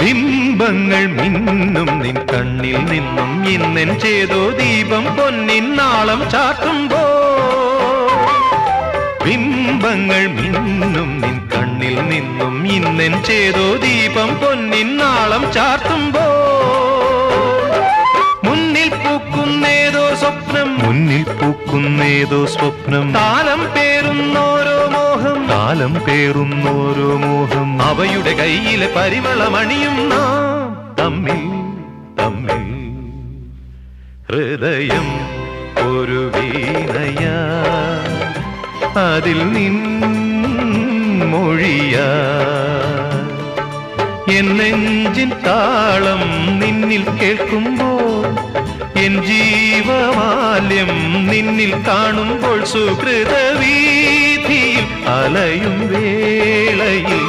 ബിംബങ്ങൾ മിന്നും നിൻ കണ്ണിൽ നിന്നും ഇന്നെൻ ചേതോ ദീപം പൊന്നിൻ നാളം ചാർത്തുമ്പോ ബിംബങ്ങൾ മിന്നും നിൻ കണ്ണിൽ നിന്നും ഇന്നെൻ ചേതോ ദീപം പൊന്നിൻ നാളം ചാർത്തുമ്പോ മുന്നിൽ പൂക്കുന്നേതോ സ്വപ്നം താലം പേറുന്നോരോ മോഹം അവയുടെ കയ്യിലെ പരിമളമണിയും നാം തമ്മിൽ ഹൃദയം ഒരു വീണയാ അതിൽ മൊഴിയാ എൻ നെഞ്ചിൻ താളം നിന്നിൽ കേൾക്കുമ്പോൾ എൻ ജീവമാല്യം നിന്നിൽ കാണുമ്പോൾ സുഹൃത വീഥിയിൽ അലയും വേളയിൽ